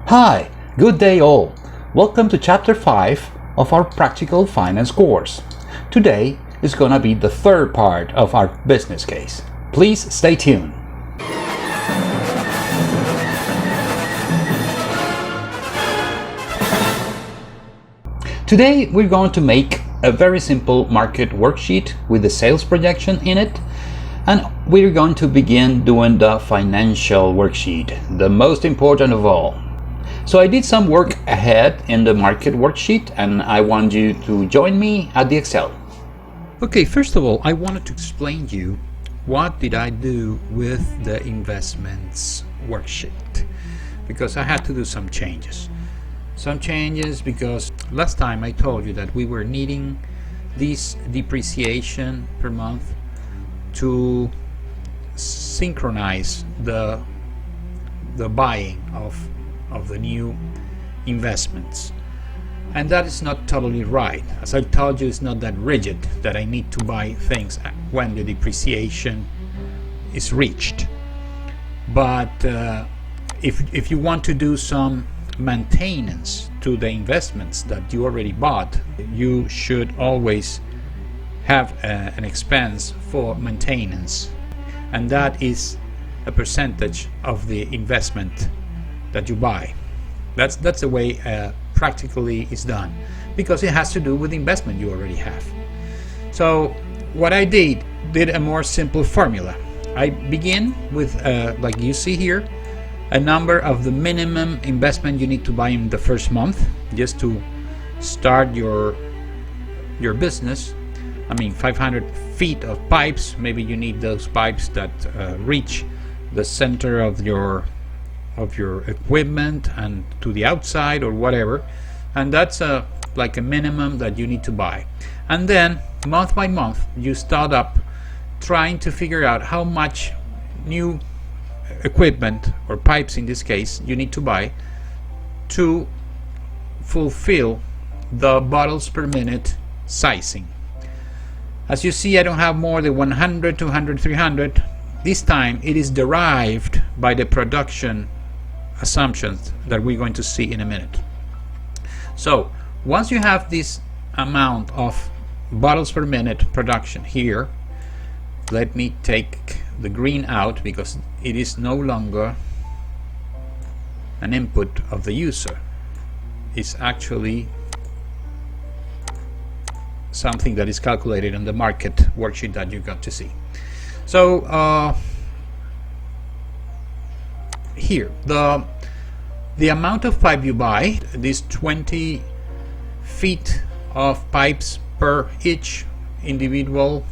Hi, good day all. Welcome to Chapter 5 of our Practical Finance course. Today is gonna be the third part of our business case. Please stay tuned. Today we're going to make a very simple market worksheet with the sales projection in it, and we're going to begin doing the financial worksheet, the most important of all. So I did some work ahead in the market worksheet, and I want you to join me at the Excel. Okay, first of all, I wanted to explain to you what did I do with the investments worksheet, because I had to do some changes. Because last time I told you that we were needing this depreciation per month to synchronize the buying of the new investments, and that is not totally right. As I told you, it's not that rigid that I need to buy things when the depreciation is reached. But if you want to do some maintenance to the investments that you already bought, you should always have an expense for maintenance, and that is a percentage of the investment that you buy. That's the way practically is done, because it has to do with the investment you already have. So what I did a more simple formula. I begin with like you see here, a number of the minimum investment you need to buy in the first month just to start your business. I mean, 500 feet of pipes. Maybe you need those pipes that reach the center of your equipment and to the outside or whatever, and that's like a minimum that you need to buy. And then month by month you start up trying to figure out how much new equipment, or pipes in this case, you need to buy to fulfill the bottles per minute sizing. As you see, I don't have more than 100, 200, 300. This time it is derived by the production assumptions that we're going to see in a minute. So once you have this amount of bottles per minute production here, let me take the green out because it is no longer an input of the user. It's actually something that is calculated in the market worksheet that you got to see. So here, the amount of pipe you buy, these 20 feet of pipes per each individual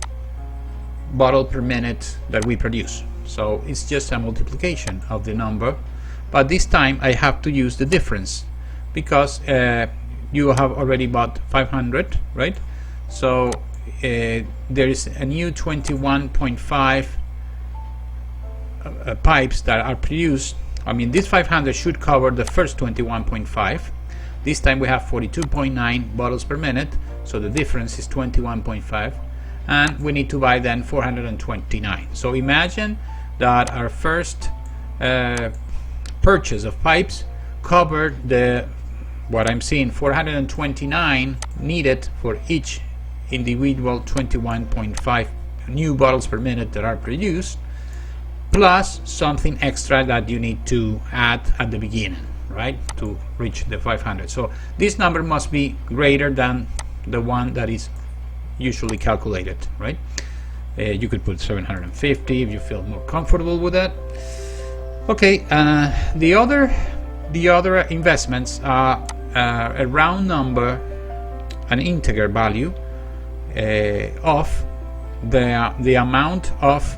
bottle per minute that we produce. So it's just a multiplication of the number, but this time I have to use the difference because you have already bought 500, right? So there is a new 21.5 pipes that are produced. I mean, this 500 should cover the first 21.5. This time we have 42.9 bottles per minute, so the difference is 21.5, and we need to buy then 429. So imagine that our first purchase of pipes covered what I'm seeing, 429 needed for each individual 21.5 new bottles per minute that are produced, plus something extra that you need to add at the beginning, right, to reach the 500. So this number must be greater than the one that is usually calculated, right? You could put 750 if you feel more comfortable with that. Okay, the other investments are a round number, an integer value of the amount of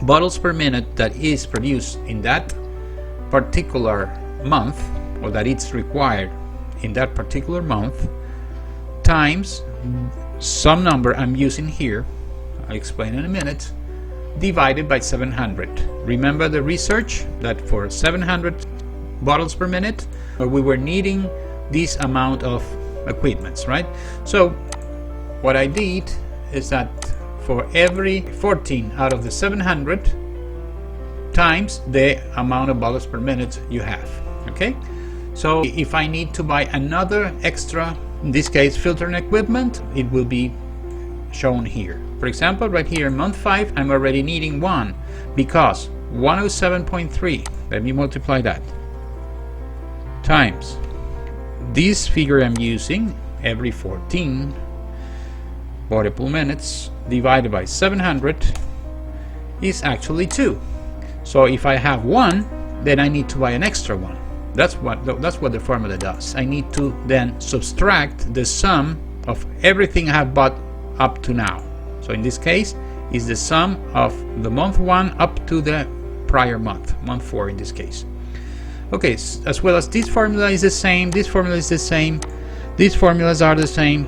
bottles per minute that is produced in that particular month, or that it's required in that particular month, times some number I'm using here, I'll explain in a minute, divided by 700. Remember the research that for 700 bottles per minute we were needing this amount of equipments, right? So what I did is that for every 14 out of the 700 times the amount of bottles per minute you have. Okay, so if I need to buy another extra, in this case filtering equipment, it will be shown here. For example, right here in month 5, I'm already needing one, because 107.3, let me multiply that, times this figure I'm using, every 14 water pool minutes divided by 700 is actually 2. So if I have one, then I need to buy an extra one. That's what the formula does. I need to then subtract the sum of everything I have bought up to now. So in this case, is the sum of the month 1 up to the prior month, month 4 in this case. Okay, as well as this formula is the same, this formula is the same, these formulas are the same.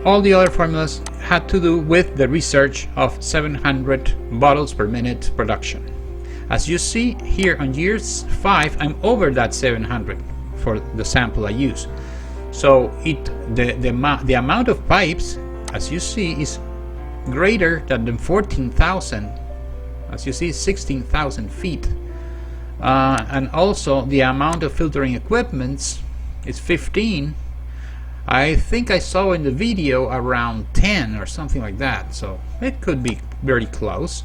All the other formulas had to do with the research of 700 bottles per minute production. As you see here on year 5, I'm over that 700 for the sample I use. So the amount of pipes, as you see, is greater than the 14,000. As you see, 16,000 feet. And also the amount of filtering equipments is 15. I think I saw in the video around 10 or something like that, so it could be very close.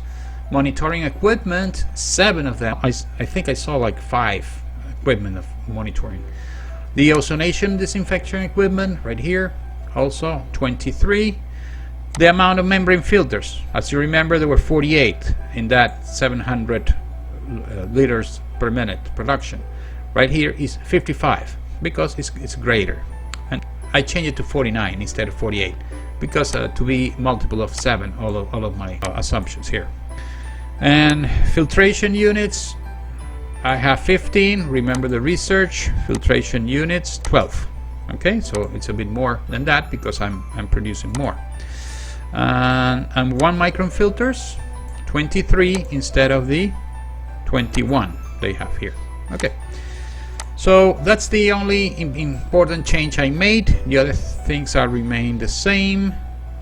Monitoring equipment, 7 of them. I think I saw like 5 equipment of monitoring. The ozonation disinfection equipment right here, also 23. The amount of membrane filters, as you remember, there were 48 in that 700 liters per minute production. Right here is 55 because it's greater. And I changed it to 49 instead of 48 because to be multiple of 7, all of my assumptions here. And filtration units, I have 15. Remember the research. Filtration units, 12. Okay, so it's a bit more than that because I'm producing more. And 1 micron filters, 23 instead of the 21 they have here. Okay, so that's the only important change I made. The other things are remain the same.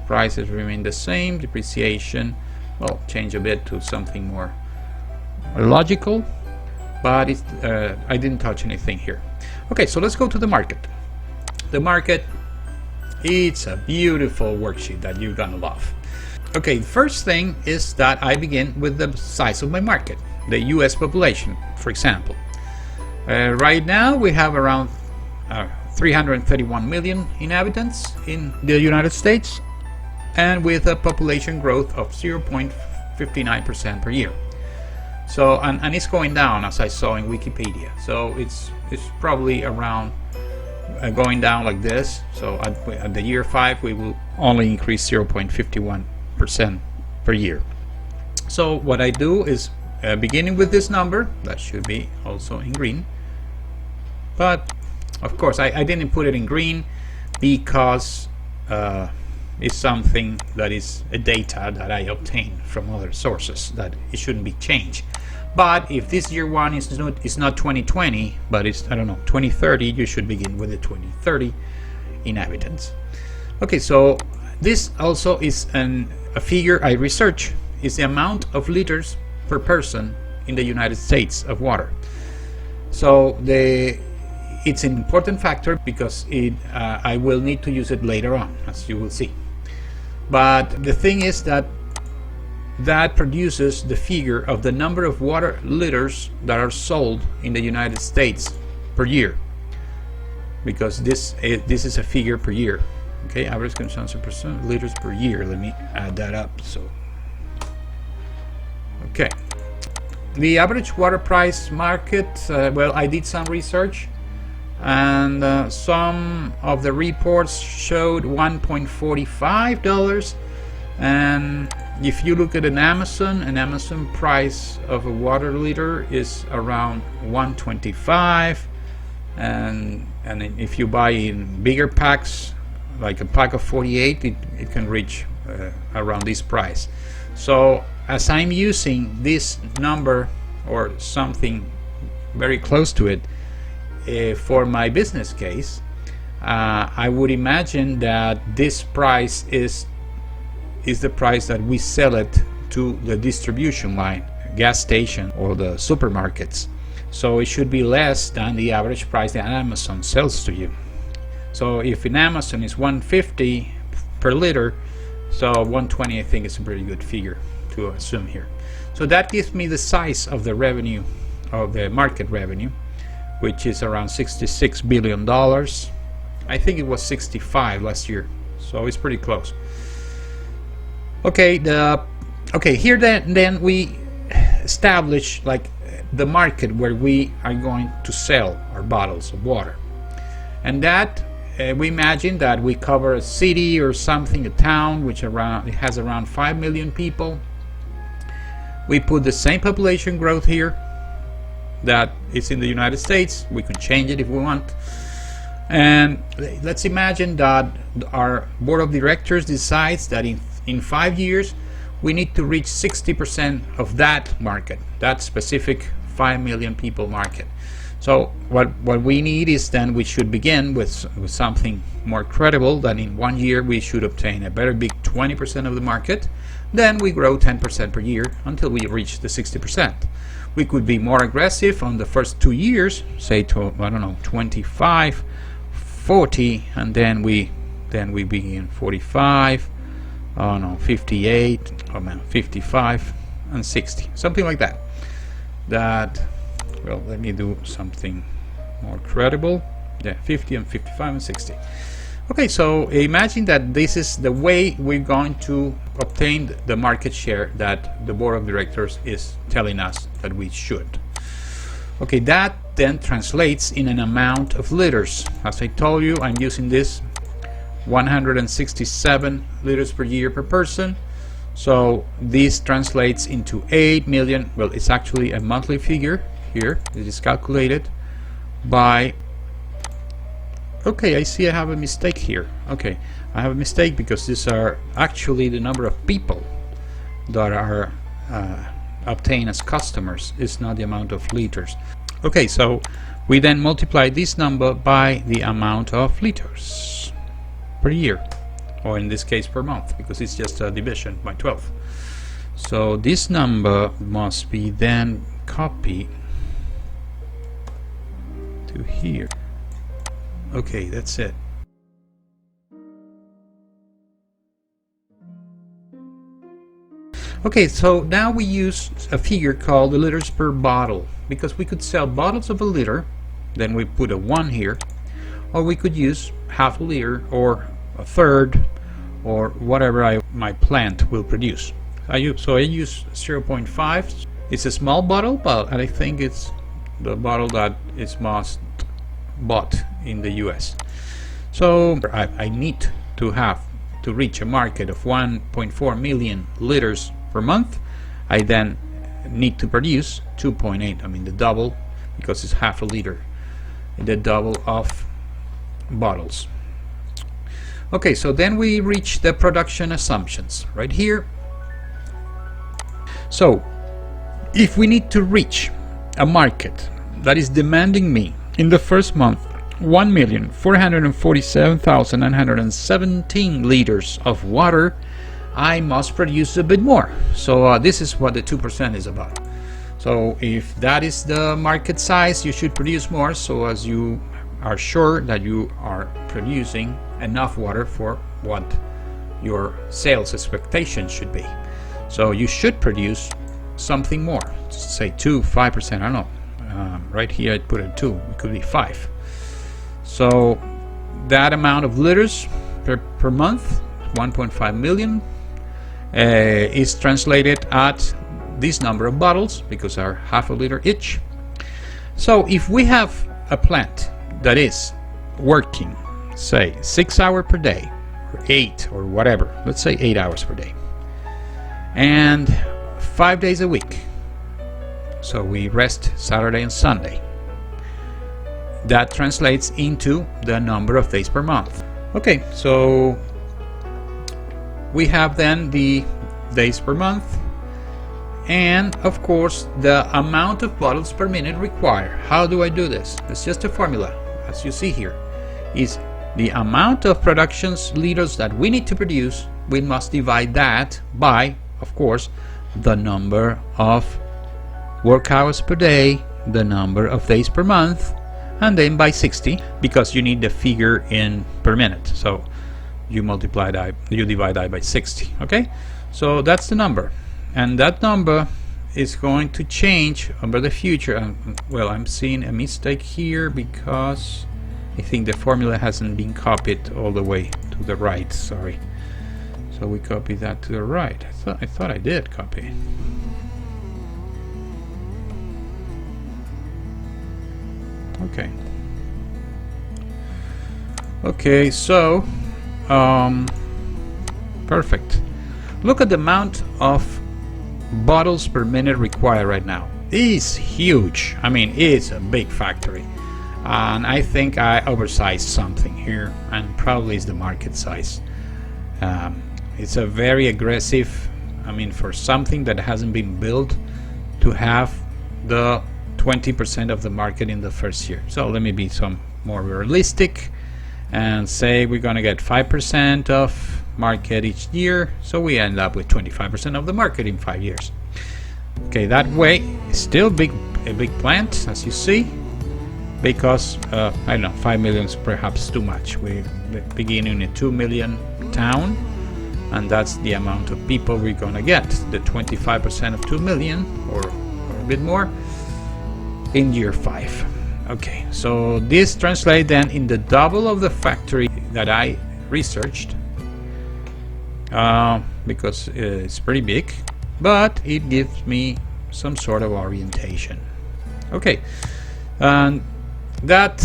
Prices remain the same. Depreciation, well, change a bit to something more logical, but I didn't touch anything here. Okay, so let's go to the market. The market, it's a beautiful worksheet that you're gonna love. Okay, first thing is that I begin with the size of my market, the US population, for example. Right now we have around 331 million inhabitants in the United States, and with a population growth of 0.59% per year. So, and it's going down, as I saw in Wikipedia. So it's probably around going down like this. So at the year 5, we will only increase 0.51% per year. So what I do is beginning with this number, that should be also in green. But of course, I didn't put it in green because is something that is a data that I obtained from other sources that it shouldn't be changed. But if this year 1 is not 2020, but it's, I don't know, 2030, you should begin with the 2030 inhabitants. Okay, so this also is a figure I research. Is the amount of liters per person in the United States of water. So it's an important factor because I will need to use it later on, as you will see. But the thing is that produces the figure of the number of water liters that are sold in the United States per year, because this is a figure per year. Okay, average consumption per liters per year. Let me add that up. So okay, the average water price market, well, I did some research, and some of the reports showed $1.45, and if you look at an Amazon price of a water liter is around $1.25, and if you buy in bigger packs, like a pack of 48, it can reach around this price. So as I'm using this number or something very close to it for my business case, I would imagine that this price is the price that we sell it to the distribution line, gas station, or the supermarkets. So it should be less than the average price that Amazon sells to you. So if in Amazon is 150 per liter, so 120 I think is a pretty good figure to assume here. So that gives me the size of the revenue, of the market revenue, which is around $66 billion. I think it was 65 last year, so it's pretty close. Okay, here then we establish like the market where we are going to sell our bottles of water, and that we imagine that we cover a city or something, a town which it has around 5 million people. We put the same population growth here that is in the United States. We can change it if we want. And let's imagine that our board of directors decides that in 5 years we need to reach 60% of that market, that specific 5 million people market. So what we need is then we should begin with something more credible, that in 1 year we should obtain a very big 20% of the market. Then we grow 10% per year until we reach the 60%. We could be more aggressive on the first 2 years, say to, I don't know, 25, 40, and then we begin 45, 58, 55, and 60, something like that. Well, let me do something more credible. Yeah, 50 and 55 and 60. Okay, so imagine that this is the way we're going to obtain the market share that the board of directors is telling us that we should. Okay, that then translates in an amount of liters. As I told you, I'm using this 167 liters per year per person. So this translates into 8 million. Well, it's actually a monthly figure here. It is calculated by... Okay, I see I have a mistake here. Okay, I have a mistake because these are actually the number of people that are obtained as customers. It's not the amount of liters. Okay, so we then multiply this number by the amount of liters per year, or in this case per month, because it's just a division by 12. So this number must be then copied to here. Okay, that's it. Okay, so now we use a figure called the liters per bottle, because we could sell bottles of a liter, then we put a 1 here, or we could use half a liter or a third or whatever my plant will produce. I use 0.5. It's a small bottle, but I think it's the bottle that is most bought in the US. So I need to reach a market of 1.4 million liters per month. I then need to produce 2.8, I mean the double, because it's half a liter, the double of bottles. Okay, so then we reach the production assumptions right here. So if we need to reach a market that is demanding me in the first month 1,447,917 liters of water, I must produce a bit more. So this is what the 2% is about. So if that is the market size, you should produce more, so as you are sure that you are producing enough water for what your sales expectation should be. So you should produce something more, say 5%, I don't know. Right here I put a 2, it could be 5. So that amount of liters per month, 1.5 million, is translated at this number of bottles, because they are half a liter each. So if we have a plant that is working, say 6 hours per day, or 8 or whatever, let's say 8 hours per day, and 5 days a week, so we rest Saturday and Sunday, that translates into the number of days per month. Okay, so we have then the days per month, and of course the amount of bottles per minute required. How do I do this? It's just a formula, as you see here, is the amount of productions liters that we need to produce. We must divide that by, of course, the number of work hours per day the number of days per month, and then by 60, because you need the figure in per minute. So you divide that by 60. Okay, so that's the number, and that number is going to change over the future. Well, I'm seeing a mistake here because I think the formula hasn't been copied all the way to the right. Sorry. So we copy that to the right. I thought I did copy. Okay. Okay, so perfect. Look at the amount of bottles per minute required right now. It's huge. I mean, it's a big factory, and I think I oversized something here, and probably it's the market size. It's a very aggressive, I mean, for something that hasn't been built, to have the 20% of the market in the first year. So let me be some more realistic and say we're going to get 5% of market each year, so we end up with 25% of the market in 5 years. Okay, that way it's still a big plant, as you see, because I don't know, 5 million is perhaps too much. We begin in a 2 million town, and that's the amount of people we're gonna get, the 25% of 2 million or a bit more in year 5. Okay, so this translates then in the double of the factory that I researched, because it's pretty big, but it gives me some sort of orientation. Okay, and that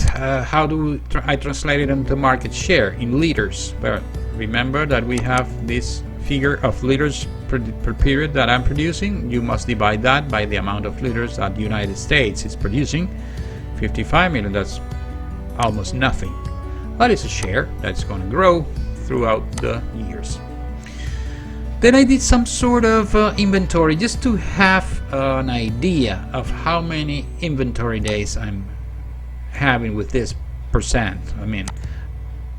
how do I translate it into market share in liters? But remember that we have this figure of liters per period that I'm producing. You must divide that by the amount of liters that the United States is producing, 55 million. That's almost nothing, but it's a share that's going to grow throughout the years. Then I did some sort of inventory just to have an idea of how many inventory days I'm having with this percent. I mean,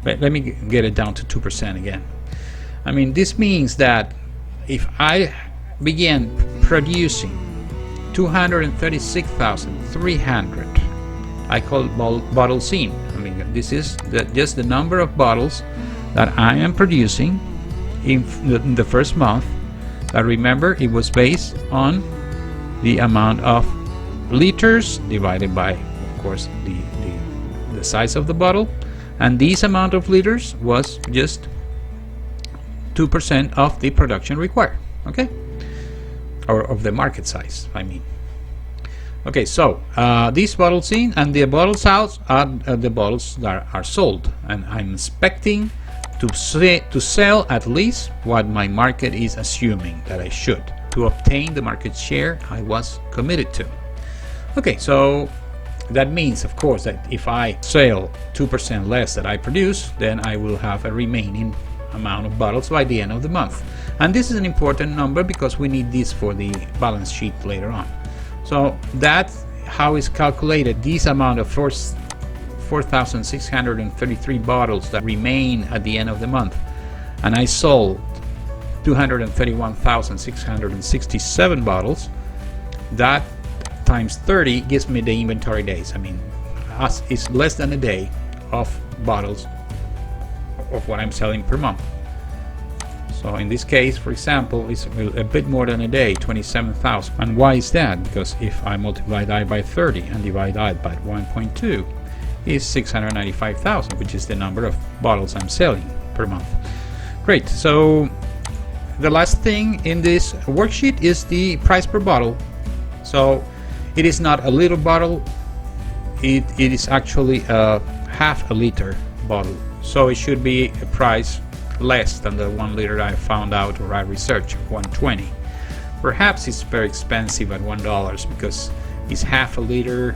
let me get it down to 2% again. I mean, this means that if I begin producing 236,300, I call it bottles in. I mean, this is just the number of bottles that I am producing in the first month. That, remember, it was based on the amount of liters divided by, of course, the size of the bottle, and this amount of liters was just 2% of the production required. Okay, or of the market size, I mean. Okay, so these bottles in and the bottles out are the bottles that are sold, and I'm expecting to sell at least what my market is assuming that I should, to obtain the market share I was committed to. Okay, so that means, of course, that if I sell 2% less that I produce, then I will have a remaining amount of bottles by the end of the month. And this is an important number because we need this for the balance sheet later on. So that's how it's calculated, this amount of 4,633 bottles that remain at the end of the month. And I sold 231,667 bottles. That times 30 gives me the inventory days. I mean, it's less than a day of bottles of what I'm selling per month. So in this case, for example, it's a bit more than a day, 27,000. And why is that? Because if I multiply that by 30 and divide that by 1.2, is 695,000, which is the number of bottles I'm selling per month. Great. So the last thing in this worksheet is the price per bottle. So it is not a little bottle, it is actually a half a liter bottle. So it should be a price less than the 1 liter I found out, or I researched, 120. Perhaps it's very expensive at $1 because it's half a liter,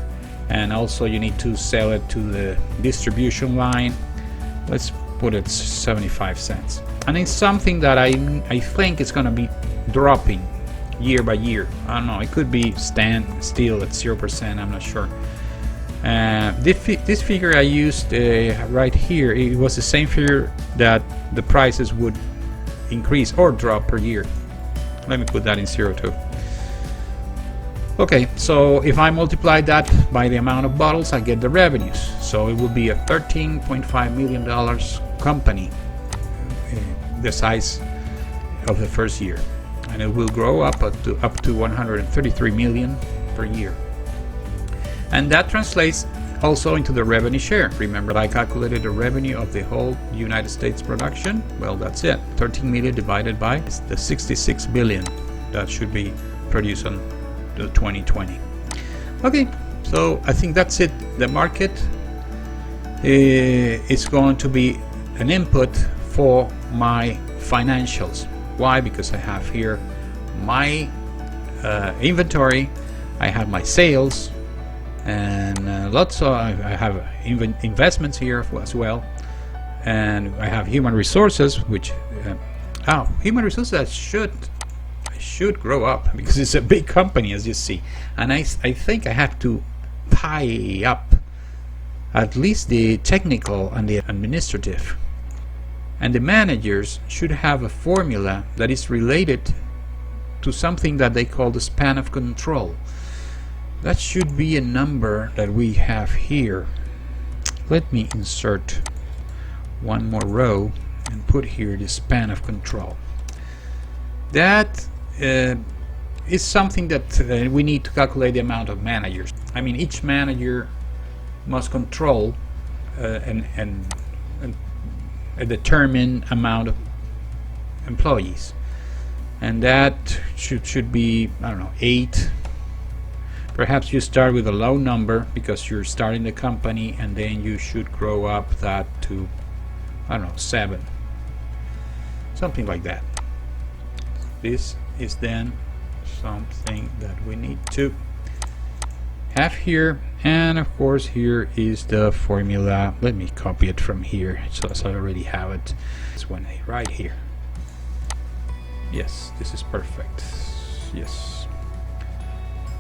and also you need to sell it to the distribution line. Let's put it 75 cents. And it's something that I think it's going to be dropping year by year. I don't know, it could be still at 0%, I'm not sure. This figure I used right here, it was the same figure that the prices would increase or drop per year. Let me put that in 0 too. Okay, so if I multiply that by the amount of bottles, I get the revenues. So it will be a $13.5 million company, the size of the first year, and it will grow up to 133 million per year. And that translates also into the revenue share. Remember, I calculated the revenue of the whole United States production. Well, that's it. 13 million divided by the 66 billion that should be produced on the 2020. Okay, so I think that's it. The market is going to be an input for my financials. Why? Because I have here my inventory, I have my sales, and lots of I have investments here as well, and I have human resources, which human resources that should grow up because it's a big company, as you see, and I think I have to tie up at least the technical and the administrative, and the managers should have a formula that is related to something that they call the span of control. That should be a number that we have here. Let me insert one more row and put here the span of control. That is something that we need to calculate the amount of managers. I mean, each manager must control a determined amount of employees, and that should be, I don't know, 8. Perhaps you start with a low number because you're starting the company, and then you should grow up that to, I don't know, 7, something like that. This is then something that we need to have here, and of course here is the formula. Let me copy it from here so I already have it. This one right here. Yes, this is perfect. Yes.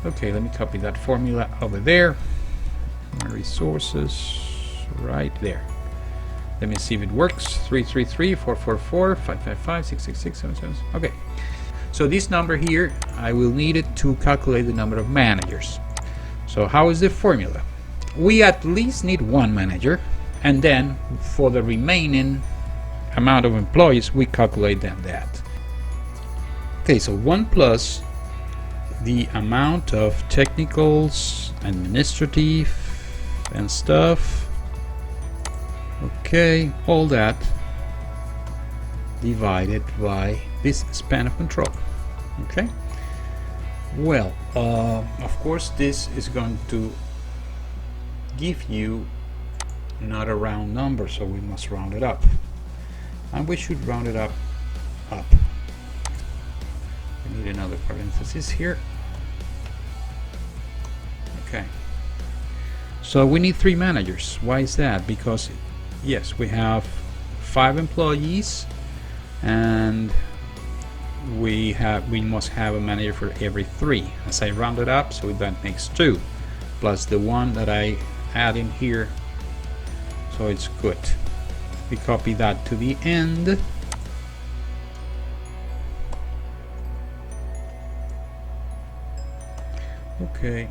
Okay, let me copy that formula over there. My resources right there. Let me see if it works. 333 444 555 666 777. Okay. So this number here, I will need it to calculate the number of managers. So how is the formula? We at least need 1 manager, and then for the remaining amount of employees, we calculate them that. Okay, so 1 plus the amount of technicals, administrative and stuff. Okay, all that divided by this span of control. Okay, well, of course this is going to give you not a round number, so we must round it up, and we should round it up. We need another parenthesis here. Okay, so we need 3 managers. Why is that? Because yes, we have 5 employees, and we must have a manager for every 3. As I round it up, so that makes 2 plus the 1 that I add in here, so it's good. We copy that to the end. Okay,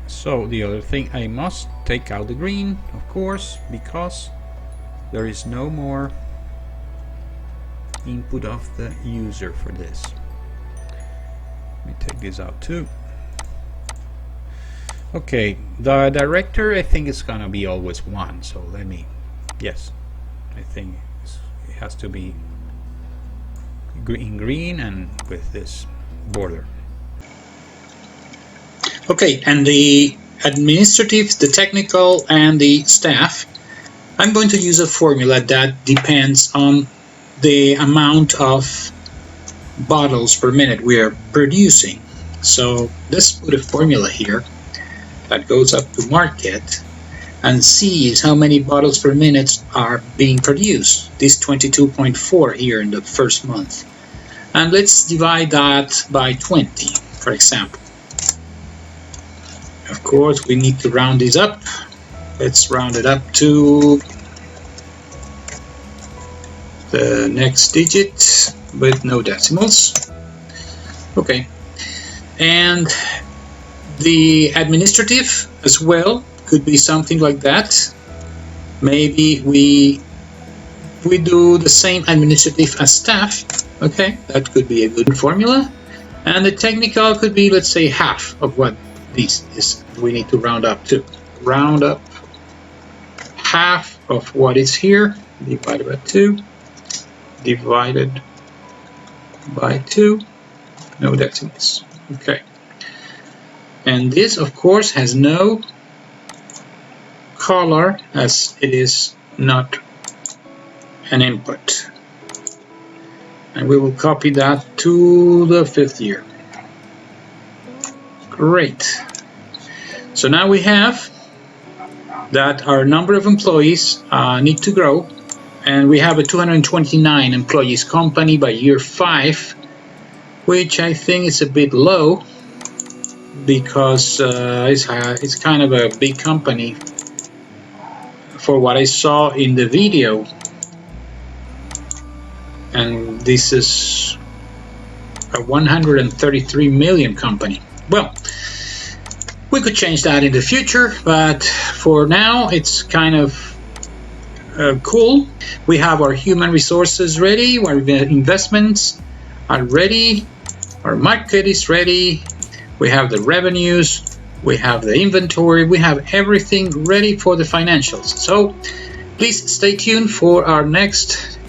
so the other thing, I must take out the green, of course, because there is no more input of the user for this. Let me take this out too. Okay, the director, I think it's gonna be always 1, so let me, yes, I think it has to be in green and with this border. Okay, and the administrative, the technical, and the staff, I'm going to use a formula that depends on the amount of bottles per minute we are producing. So let's put a formula here that goes up to market and sees how many bottles per minute are being produced. This 22.4 here in the first month. And let's divide that by 20, for example. Of course, we need to round these up. Let's round it up to the next digit with no decimals. Okay, and The administrative as well could be something like that. Maybe we do the same administrative as staff. Okay, that could be a good formula. And the technical could be, let's say, half of what this is. We need to round up to. Round up half of what is here, divided by 2, divided by 2, no decimals. Okay. And this, of course, has no color as it is not an input. And we will copy that to the 5th year. Great. So now we have that our number of employees need to grow, and we have a 229 employees company by year 5, which I think is a bit low because it's kind of a big company for what I saw in the video. And this is a 133 million company. Well, we could change that in the future, but for now it's kind of cool. We have our human resources ready, our investments are ready, our market is ready, we have the revenues, we have the inventory, we have everything ready for the financials. So please stay tuned for our next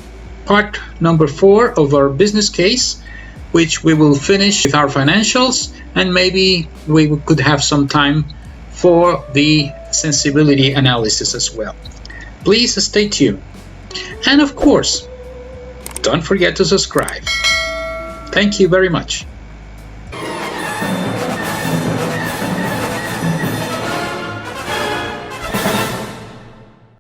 part number 4 of our business case, which we will finish with our financials, and maybe we could have some time for the sensibility analysis as well. Please stay tuned. And of course, don't forget to subscribe. Thank you very much.